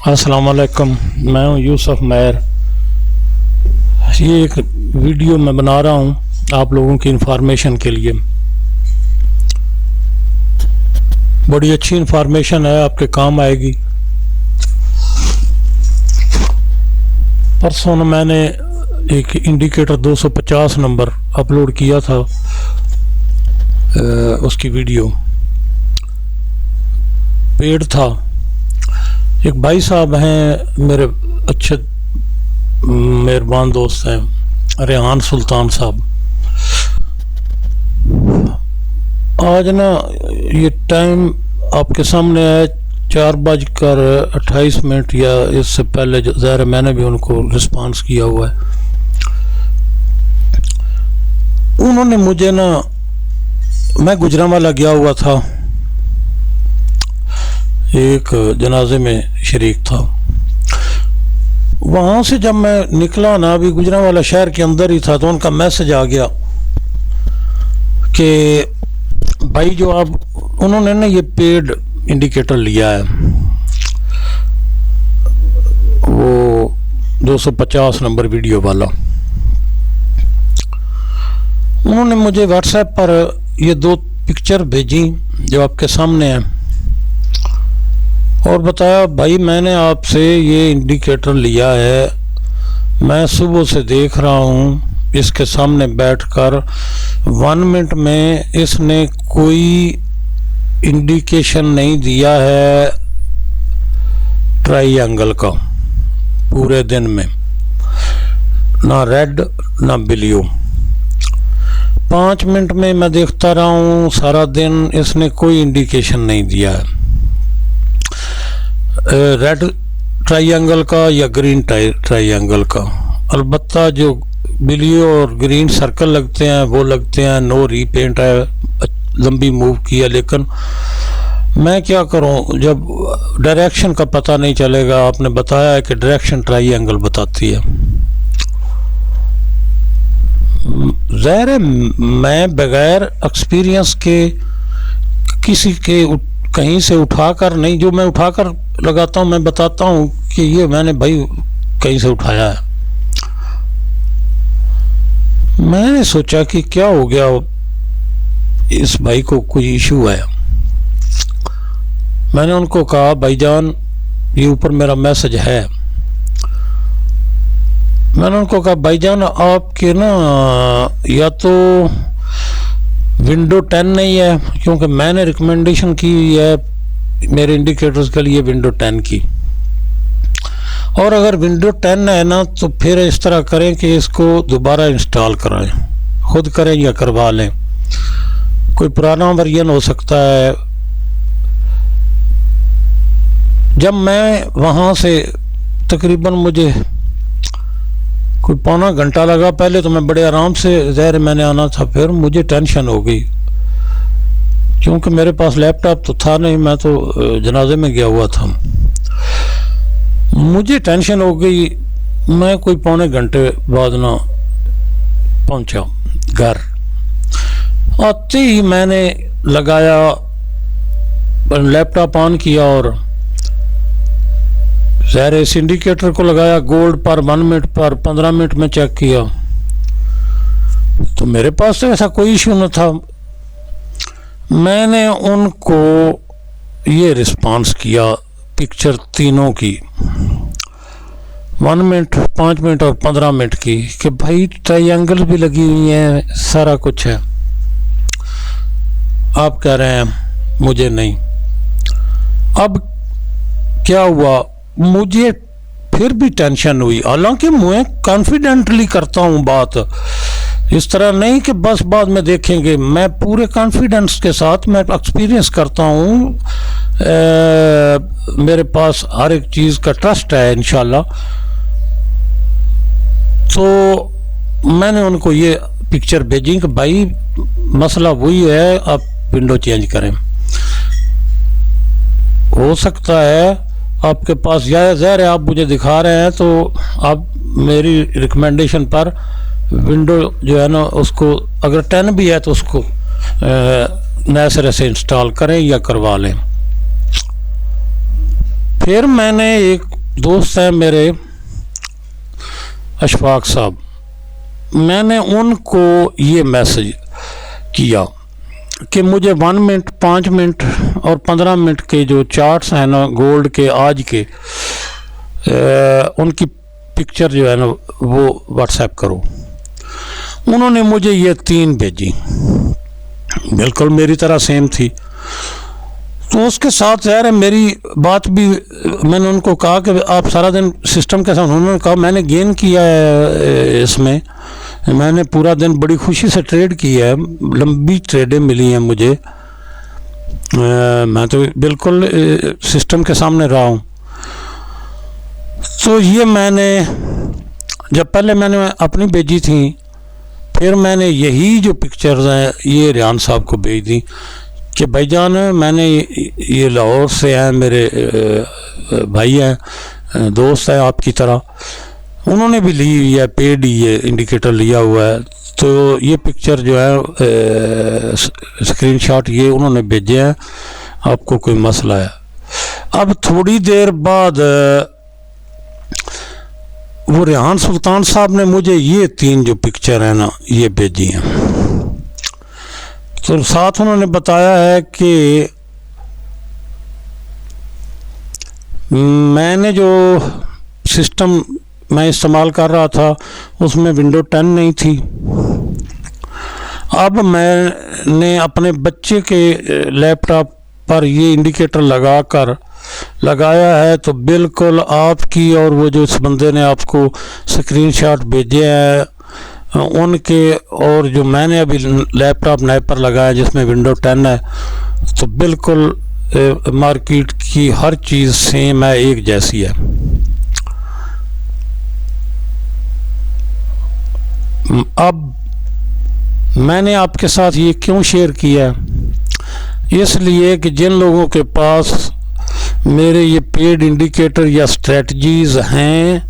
अस्सलाम वालेकुम। मैं हूँ यूसुफ मैर। ये एक वीडियो मैं बना रहा हूँ आप लोगों की इंफॉर्मेशन के लिए। बड़ी अच्छी इंफॉर्मेशन है, आपके काम आएगी। परसों मैंने एक इंडिकेटर 250 नंबर अपलोड किया था, उसकी वीडियो पेड था। एक भाई साहब हैं, मेरे अच्छे मेहरबान दोस्त हैं, रेहान सुल्तान साहब। आज ना ये टाइम आपके सामने है 4:28 या इससे पहले ज़ाहिर है मैंने भी उनको रिस्पांस किया हुआ है। उन्होंने मुझे ना, मैं गुजरांवाला गया हुआ था, एक जनाजे में शरीक था। वहाँ से जब मैं निकला ना, अभी गुजरांवाला शहर के अंदर ही था, तो उनका मैसेज आ गया कि भाई जो आप, उन्होंने ना ये पेड इंडिकेटर लिया है, वो 250 नंबर वीडियो वाला। उन्होंने मुझे व्हाट्सएप पर ये 2 पिक्चर भेजी जो आपके सामने है, और बताया भाई मैंने आपसे ये इंडिकेटर लिया है, मैं सुबह से देख रहा हूँ इसके सामने बैठकर 1 मिनट में इसने कोई इंडिकेशन नहीं दिया है ट्रायंगल का, पूरे दिन में ना रेड ना ब्लू। 5 मिनट में मैं देखता रहा हूँ, सारा दिन इसने कोई इंडिकेशन नहीं दिया है रेड ट्रायंगल का या ग्रीन ट्रायंगल का। अलबत्ता जो ब्लू और ग्रीन सर्कल लगते हैं वो लगते हैं नो रीपेंट है, लंबी मूव की है। लेकिन मैं क्या करूं, जब डायरेक्शन का पता नहीं चलेगा। आपने बताया है कि डायरेक्शन ट्रायंगल बताती है। ज़ाहिर है मैं बगैर एक्सपीरियंस के किसी के कहीं से उठाकर नहीं, जो मैं उठाकर लगाता हूँ मैं बताता हूँ कि ये मैंने भाई कहीं से उठाया है। मैंने सोचा कि क्या हो गया, इस भाई को कोई इशू है। मैंने उनको कहा भाईजान ये ऊपर मेरा मैसेज है। मैंने उनको कहा भाईजान आपके ना या तो विंडो 10 नहीं है, क्योंकि मैंने रिकमेंडेशन की है मेरे इंडिकेटर्स के लिए विंडो 10 की, और अगर विंडो 10 है ना तो फिर इस तरह करें कि इसको दोबारा इंस्टॉल कराएं, खुद करें या करवा लें। कोई पुराना वर्जन हो सकता है। जब मैं वहाँ से तकरीबन मुझे कोई पौना घंटा लगा। पहले तो मैं बड़े आराम से, ज़ाहिर मैंने आना था, फिर मुझे टेंशन हो गई क्योंकि मेरे पास लैपटॉप तो था नहीं, मैं तो जनाजे में गया हुआ था। मुझे टेंशन हो गई। मैं कोई पौने घंटे बाद ना पहुंचा घर। आते ही मैंने लगाया, लैपटॉप ऑन किया और ज़ाहिर इस इंडिकेटर को लगाया गोल्ड पर 1 मिनट पर 15 मिनट में चेक किया तो मेरे पास तो ऐसा कोई इशू न था। मैंने उनको ये रिस्पांस किया पिक्चर तीनों की, 1 मिनट, 5 मिनट और 15 मिनट की, कि भाई ट्रायंगल भी लगी हुई है, सारा कुछ है। आप कह रहे हैं मुझे नहीं। अब क्या हुआ, मुझे फिर भी टेंशन हुई। हालांकि मैं कॉन्फिडेंटली करता हूँ बात, इस तरह नहीं कि बस बाद में देखेंगे। मैं पूरे कॉन्फिडेंस के साथ मैं एक्सपीरियंस करता हूँ, मेरे पास हर एक चीज़ का ट्रस्ट है इंशाल्लाह। तो मैंने उनको ये पिक्चर भेजी कि भाई मसला वही है, आप विंडो चेंज करें। हो सकता है आपके पास, या ज़ाहिर है आप मुझे दिखा रहे हैं तो आप मेरी रिकमेंडेशन पर विंडो जो है ना उसको, अगर 10 भी है तो उसको नए सिरे से इंस्टॉल करें या करवा लें। फिर मैंने एक दोस्त हैं मेरे अशफाक साहब, मैंने उनको ये मैसेज किया कि मुझे 1 मिनट, 5 मिनट और 15 मिनट के जो चार्ट्स हैं ना गोल्ड के आज के, उनकी पिक्चर जो है ना वो व्हाट्सएप करो। उन्होंने मुझे ये 3 भेजी, बिल्कुल मेरी तरह सेम थी। तो उसके साथ ज़ाहिर है मेरी बात भी, मैंने उनको कहा कि आप सारा दिन सिस्टम के साथ, उन्होंने कहा मैंने गेन किया है इसमें, मैंने पूरा दिन बड़ी खुशी से ट्रेड किया है, लंबी ट्रेडें मिली हैं मुझे, मैं तो बिल्कुल सिस्टम के सामने रहा हूँ। तो ये मैंने जब पहले मैंने अपनी भेजी थी, फिर मैंने यही जो पिक्चर्स हैं ये रेहान साहब को भेज दी कि भाईजान मैंने ये लाहौर से हैं, मेरे भाई हैं, दोस्त हैं आपकी तरह, उन्होंने भी ली हुई है, पेड ही ये इंडिकेटर लिया हुआ है। तो ये पिक्चर जो है स्क्रीनशॉट ये उन्होंने भेजे हैं, आपको कोई मसला है। अब थोड़ी देर बाद वो रेहान सुल्तान साहब ने मुझे ये 3 जो पिक्चर है ना ये भेजी हैं। तो साथ उन्होंने बताया है कि मैंने जो सिस्टम मैं इस्तेमाल कर रहा था उसमें विंडो 10 नहीं थी। अब मैंने अपने बच्चे के लैपटॉप पर ये इंडिकेटर लगाया है, तो बिल्कुल आपकी और वो जो इस बंदे ने आपको स्क्रीनशॉट भेजे हैं उनके और जो मैंने अभी लैपटॉप नए पर लगाया जिसमें विंडो 10 है, तो बिल्कुल मार्केट की हर चीज़ सेम है, एक जैसी है। अब मैंने आपके साथ ये क्यों शेयर किया, इसलिए कि जिन लोगों के पास मेरे ये पेड इंडिकेटर या स्ट्रेटजीज़ हैं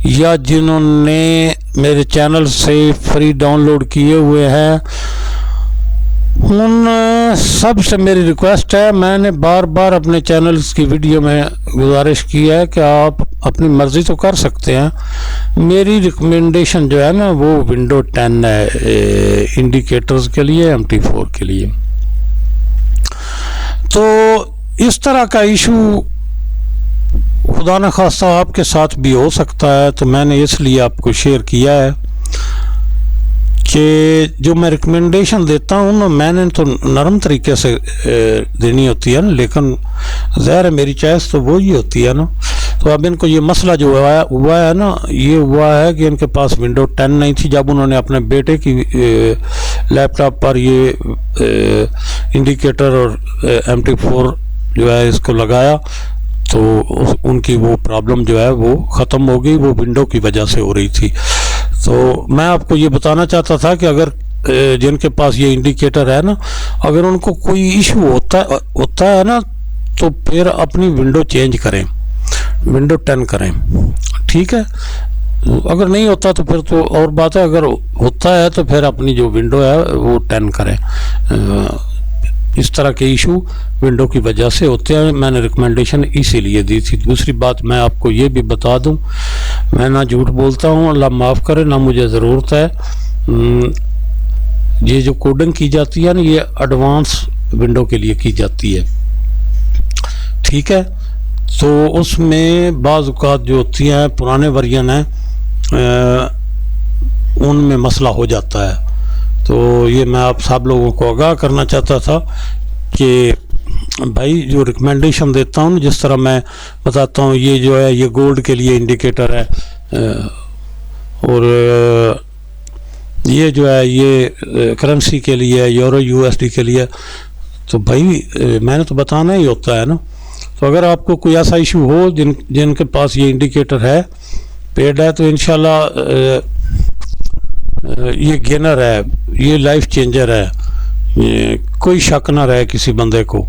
या जिन्होंने मेरे चैनल से फ्री डाउनलोड किए हुए हैं, उन सब से मेरी रिक्वेस्ट है, मैंने बार बार अपने चैनल्स की वीडियो में गुजारिश की है कि आप अपनी मर्ज़ी तो कर सकते हैं। मेरी रिकमेंडेशन जो है ना वो विंडो 10 है इंडिकेटर्स के लिए, MT4 के लिए। तो इस तरह का इशू खुदा न खास्ता आपके साथ भी हो सकता है, तो मैंने इसलिए आपको शेयर किया है कि जो मैं रिकमेंडेशन देता हूँ ना मैंने तो नरम तरीके से देनी होती है ना, लेकिन ज़ाहिर है मेरी चॉइस तो वो ही होती है ना। तो अब इनको ये मसला जो हुआ है ना, ये हुआ है कि इनके पास विंडो 10 नहीं थी। जब उन्होंने अपने बेटे की लैपटॉप पर ये इंडिकेटर और MT4 जो है इसको लगाया, तो उनकी वो प्रॉब्लम जो है वो ख़त्म हो गई, वो विंडो की वजह से हो रही थी। तो मैं आपको ये बताना चाहता था कि अगर जिनके पास ये इंडिकेटर है ना, अगर उनको कोई इशू होता है ना, तो फिर अपनी विंडो चेंज करें, विंडो 10 करें, ठीक है। अगर नहीं होता तो फिर तो और बात है, अगर होता है तो फिर अपनी जो विंडो है वो 10 करें। इस तरह के इशू विंडो की वजह से होते हैं, मैंने रिकमेंडेशन इसीलिए दी थी। दूसरी बात मैं आपको ये भी बता दूं, मैं ना झूठ बोलता हूँ, अल्लाह माफ़ करे, ना मुझे ज़रूरत है। ये जो कोडिंग की जाती है ना, ये एडवांस विंडो के लिए की जाती है, ठीक है। तो उसमें बाज़ औक़ात जो होती हैं पुराने वर्जन हैं उनमें मसला हो जाता है। तो ये मैं आप सब लोगों को आगाह करना चाहता था कि भाई जो रिकमेंडेशन देता हूँ, जिस तरह मैं बताता हूँ, ये जो है ये गोल्ड के लिए इंडिकेटर है और ये जो है ये करेंसी के लिए, यूरो USD के लिए। तो भाई मैंने तो बताना ही होता है ना। तो अगर आपको कोई ऐसा इशू हो जिनके पास ये इंडिकेटर है, पेड है, तो इंशाल्लाह ये गेनर है, ये लाइफ चेंजर है, ये कोई शक ना रहे किसी बंदे को।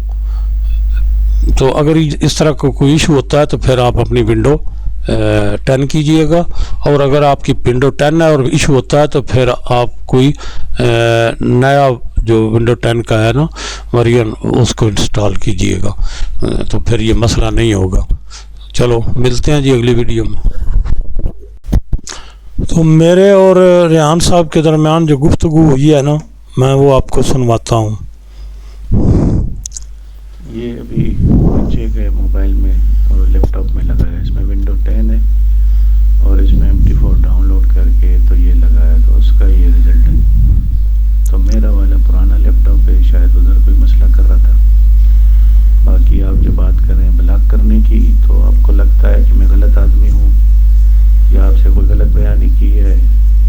तो अगर इस तरह का कोई इशू होता है तो फिर आप अपनी विंडो 10 कीजिएगा, और अगर आपकी विंडो 10 है और इशू होता है तो फिर आप कोई नया जो विंडो 10 का है ना वर्जन, उसको इंस्टॉल कीजिएगा, तो फिर ये मसला नहीं होगा। चलो मिलते हैं जी अगली वीडियो में। तो मेरे और रेहान साहब के दरमियान जो गुफ्तगू हुई है ना, मैं वो आपको सुनवाता हूँ। ये अभी बच्चे के मोबाइल में और लैपटॉप में लगा है, इसमें विंडो 10 है और इसमें MT4 डाउनलोड करके तो ये लगाया, तो उसका ये रिज़ल्ट है। तो मेरा वाला पुराना लैपटॉप है, शायद उधर कोई मसला कर रहा था। बाकी आप जो बात कर रहे हैं ब्लॉक करने की, तो आपको लगता है कि मैं गलत आदमी हूँ या आपसे कोई गलत बयानी की है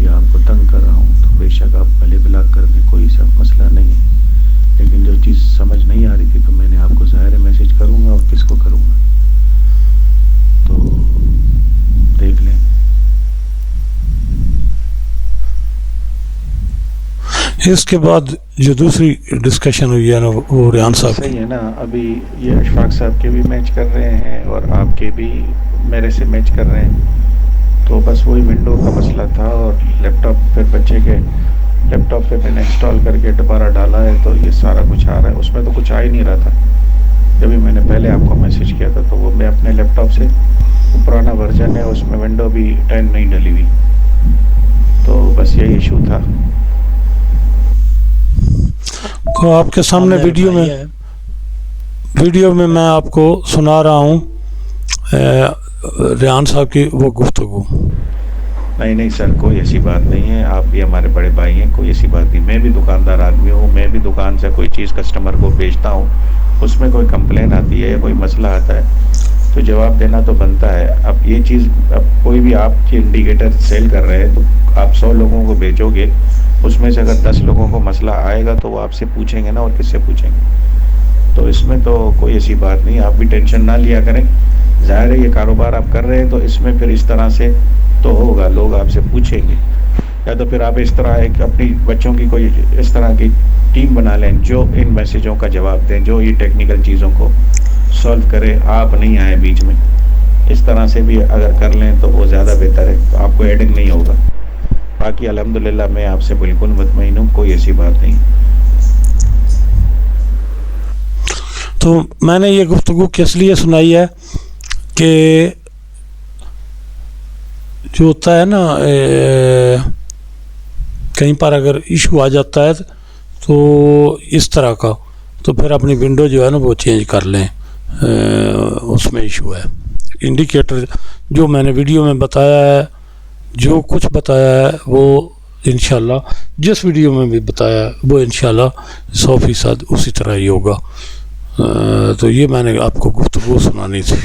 या आपको तंग कर रहा हूँ, तो बेशक आप भले ब्लॉक कर दें, कोई सब मसला नहीं है। लेकिन जो चीज़ समझ नहीं आ रही थी तो मैंने आपको ज़ाहिर है मैसेज करूँगा, और किसको करूँगा तो देख लें। इसके बाद जो दूसरी डिस्कशन हुई है ना, वो रेहान साहब सही है ना। अभी ये अशफाक साहब के भी मैच कर रहे हैं और आपके भी मेरे से मैच कर रहे हैं। तो बस वही विंडो का मसला था, और लैपटॉप फिर बच्चे के लैपटॉप पे मैंने इंस्टॉल करके दोबारा डाला है, तो ये सारा कुछ आ रहा है। उसमें तो कुछ आ ही नहीं रहा था जब भी मैंने पहले आपको मैसेज किया था। तो वो मैं अपने लैपटॉप से, वो पुराना वर्जन है, उसमें विंडो भी 10 नहीं डली हुई, तो बस यही इशू था। तो आपके सामने वीडियो में मैं आपको सुना रहा हूँ रेहान साहब की वो गुफ्तगू। नहीं सर, कोई ऐसी बात नहीं है, आप भी हमारे बड़े भाई हैं, कोई ऐसी बात नहीं। मैं भी दुकानदार आदमी हूँ, मैं भी दुकान से कोई चीज़ कस्टमर को बेचता हूँ, उसमें कोई कंप्लेन आती है या कोई मसला आता है तो जवाब देना तो बनता है। अब ये चीज़, अब कोई भी आपकी इंडिकेटर सेल कर रहे हैं तो आप 100 लोगों को बेचोगे, उसमें से अगर 10 लोगों को मसला आएगा तो वो आपसे पूछेंगे ना, और किससे पूछेंगे। तो इसमें तो कोई ऐसी बात नहीं, आप भी टेंशन ना लिया करें। ज़ाहिर है ये कारोबार आप कर रहे हैं तो इसमें फिर इस तरह से तो होगा, लोग आपसे पूछेंगे। या तो फिर आप इस तरह एक अपनी बच्चों की कोई इस तरह की टीम बना लें जो इन मैसेजों का जवाब दें, जो ये टेक्निकल चीज़ों को सॉल्व करे, आप नहीं आए बीच में। इस तरह से भी अगर कर लें तो वो ज़्यादा बेहतर है, तो आपको हेडेक नहीं होगा। बाकी अल्हम्दुलिल्लाह मैं आपसे बिल्कुल मुतमईन हूँ, कोई ऐसी बात नहीं। तो मैंने ये गुफ्तगू किस लिए सुनाई है कि जो होता है ना, कहीं पर अगर इशू आ जाता है तो इस तरह का, तो फिर अपनी विंडो जो है ना वो चेंज कर लें, उसमें इशू है। इंडिकेटर जो मैंने वीडियो में बताया है, जो कुछ बताया है वो इंशाल्लाह जिस वीडियो में भी बताया है वो इंशाल्लाह 100% उसी तरह ही होगा। तो ये मैंने आपको गुफ्तगू सुनानी थी।